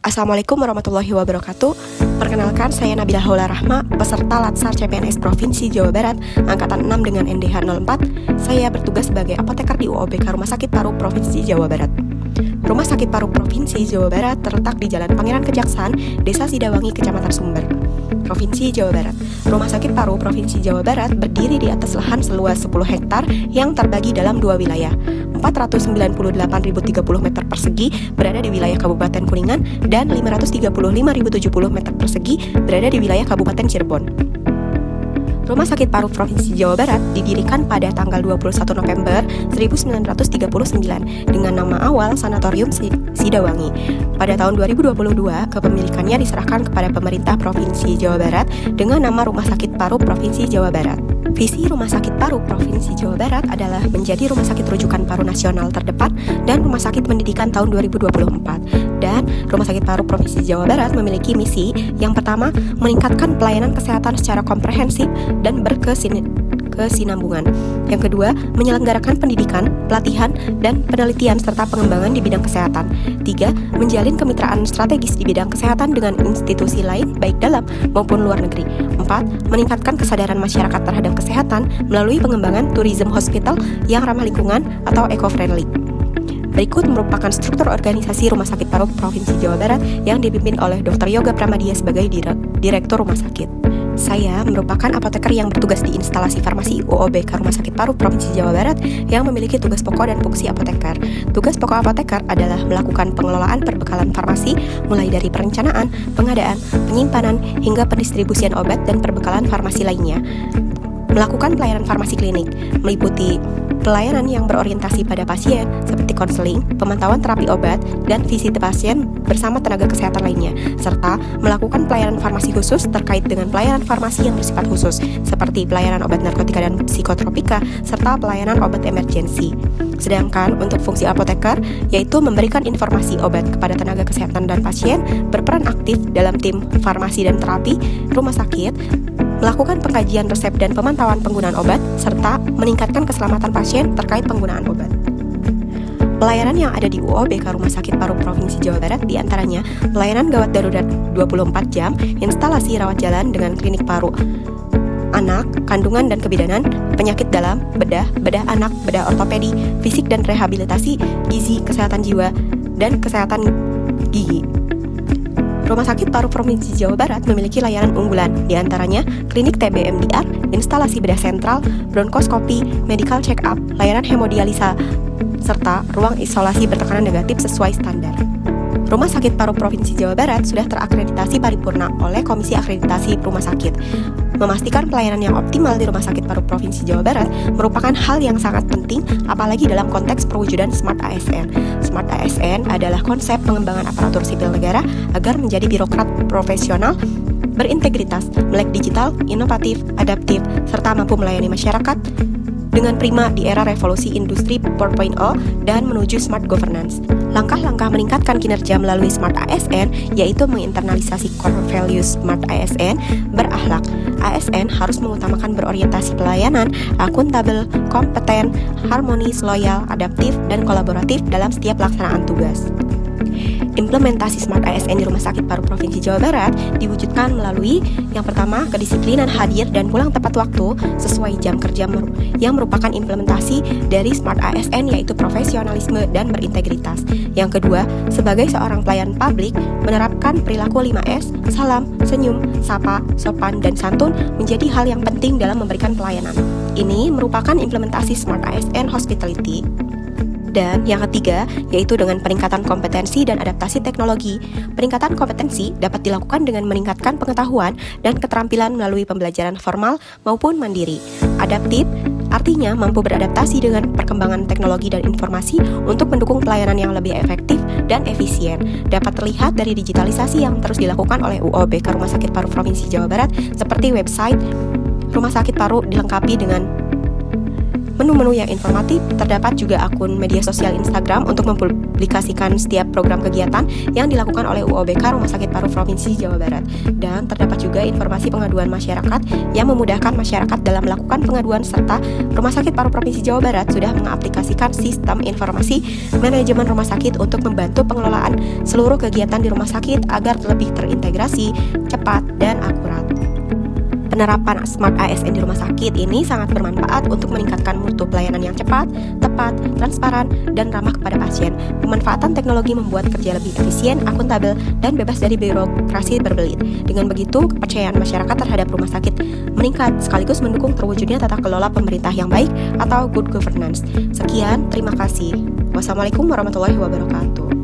Assalamualaikum warahmatullahi wabarakatuh. Perkenalkan, saya Nabila Haula Rahma, peserta Latsar CPNS Provinsi Jawa Barat, Angkatan 6 dengan NDH 04. Saya bertugas sebagai apoteker di UOBK Rumah Sakit Paru Provinsi Jawa Barat. Rumah Sakit Paru Provinsi Jawa Barat terletak di Jalan Pangeran Kejaksaan, Desa Sidawangi, Kecamatan Sumber, Provinsi Jawa Barat. Rumah Sakit Paru Provinsi Jawa Barat berdiri di atas lahan seluas 10 hektar yang terbagi dalam dua wilayah. 498.030 meter persegi berada di wilayah Kabupaten Kuningan dan 535.070 meter persegi berada di wilayah Kabupaten Cirebon. Rumah Sakit Paru Provinsi Jawa Barat didirikan pada tanggal 21 November 1939 dengan nama awal Sanatorium Sidawangi. Pada tahun 2022, kepemilikannya diserahkan kepada pemerintah Provinsi Jawa Barat dengan nama Rumah Sakit Paru Provinsi Jawa Barat. Visi Rumah Sakit Paru Provinsi Jawa Barat adalah menjadi rumah sakit rujukan paru nasional terdepan dan rumah sakit pendidikan tahun 2024. Dan Rumah Sakit Paru Provinsi Jawa Barat memiliki misi yang pertama, meningkatkan pelayanan kesehatan secara komprehensif dan berkesinambungan. Yang kedua, menyelenggarakan pendidikan, pelatihan, dan penelitian serta pengembangan di bidang kesehatan. Tiga, menjalin kemitraan strategis di bidang kesehatan dengan institusi lain baik dalam maupun luar negeri. Empat, meningkatkan kesadaran masyarakat terhadap kesehatan melalui pengembangan tourism hospital yang ramah lingkungan atau eco-friendly. Berikut merupakan struktur organisasi Rumah Sakit Paru Provinsi Jawa Barat yang dipimpin oleh Dr. Yoga Pramadya sebagai Direktur Rumah Sakit. Saya merupakan apoteker yang bertugas di instalasi farmasi UOBK Rumah Sakit Paru Provinsi Jawa Barat yang memiliki tugas pokok dan fungsi apoteker. Tugas pokok apoteker adalah melakukan pengelolaan perbekalan farmasi mulai dari perencanaan, pengadaan, penyimpanan, hingga pendistribusian obat dan perbekalan farmasi lainnya. Melakukan pelayanan farmasi klinik, meliputi pelayanan yang berorientasi pada pasien seperti konseling, pemantauan terapi obat, dan visit pasien bersama tenaga kesehatan lainnya, serta melakukan pelayanan farmasi khusus terkait dengan pelayanan farmasi yang bersifat khusus, seperti pelayanan obat narkotika dan psikotropika, serta pelayanan obat emergensi. Sedangkan untuk fungsi apoteker, yaitu memberikan informasi obat kepada tenaga kesehatan dan pasien, berperan aktif dalam tim farmasi dan terapi rumah sakit, melakukan pengkajian resep dan pemantauan penggunaan obat, serta meningkatkan keselamatan pasien terkait penggunaan obat. Pelayanan yang ada di UOBK Rumah Sakit Paru Provinsi Jawa Barat diantaranya pelayanan gawat darurat 24 jam, instalasi rawat jalan dengan klinik paru anak, kandungan dan kebidanan, penyakit dalam, bedah anak, bedah ortopedi, fisik dan rehabilitasi, gizi, kesehatan jiwa, dan kesehatan gigi. Rumah Sakit Paru Provinsi Jawa Barat memiliki layanan unggulan, diantaranya klinik TB MDR, instalasi bedah sentral, bronkoskopi, medical check-up, layanan hemodialisa, serta ruang isolasi bertekanan negatif sesuai standar. Rumah Sakit Paru Provinsi Jawa Barat sudah terakreditasi paripurna oleh Komisi Akreditasi Rumah Sakit. Memastikan pelayanan yang optimal di Rumah Sakit Paru Provinsi Jawa Barat merupakan hal yang sangat penting, apalagi dalam konteks perwujudan Smart ASN. Smart ASN adalah konsep pengembangan aparatur sipil negara agar menjadi birokrat profesional, berintegritas, melek digital, inovatif, adaptif, serta mampu melayani masyarakat dengan prima di era revolusi industri 4.0 dan menuju smart governance. Langkah-langkah meningkatkan kinerja melalui Smart ASN yaitu menginternalisasi core values Smart ASN, berakhlak. ASN harus mengutamakan berorientasi pelayanan, akuntabel, kompeten, harmonis, loyal, adaptif, dan kolaboratif dalam setiap pelaksanaan tugas. Implementasi Smart ASN di Rumah Sakit Paru Provinsi Jawa Barat diwujudkan melalui yang pertama, kedisiplinan hadir dan pulang tepat waktu sesuai jam kerja yang merupakan implementasi dari Smart ASN yaitu profesionalisme dan berintegritas. Yang kedua, sebagai seorang pelayan publik, menerapkan perilaku 5S, salam, senyum, sapa, sopan, dan santun menjadi hal yang penting dalam memberikan pelayanan. Ini merupakan implementasi Smart ASN Hospitality. Dan yang ketiga, yaitu dengan peningkatan kompetensi dan adaptasi teknologi. Peningkatan kompetensi dapat dilakukan dengan meningkatkan pengetahuan dan keterampilan melalui pembelajaran formal maupun mandiri. Adaptif artinya mampu beradaptasi dengan perkembangan teknologi dan informasi untuk mendukung pelayanan yang lebih efektif dan efisien. Dapat terlihat dari digitalisasi yang terus dilakukan oleh UOBK Rumah Sakit Paru Provinsi Jawa Barat, seperti website Rumah Sakit Paru dilengkapi dengan menu-menu yang informatif. Terdapat juga akun media sosial Instagram untuk mempublikasikan setiap program kegiatan yang dilakukan oleh UOBK Rumah Sakit Paru Provinsi Jawa Barat. Dan terdapat juga informasi pengaduan masyarakat yang memudahkan masyarakat dalam melakukan pengaduan, serta Rumah Sakit Paru Provinsi Jawa Barat sudah mengaplikasikan sistem informasi manajemen rumah sakit untuk membantu pengelolaan seluruh kegiatan di rumah sakit agar lebih terintegrasi, cepat, dan akurat. Penerapan Smart ASN di rumah sakit ini sangat bermanfaat untuk meningkatkan mutu pelayanan yang cepat, tepat, transparan, dan ramah kepada pasien. Pemanfaatan teknologi membuat kerja lebih efisien, akuntabel, dan bebas dari birokrasi berbelit. Dengan begitu, kepercayaan masyarakat terhadap rumah sakit meningkat, sekaligus mendukung terwujudnya tata kelola pemerintah yang baik atau good governance. Sekian, terima kasih. Wassalamualaikum warahmatullahi wabarakatuh.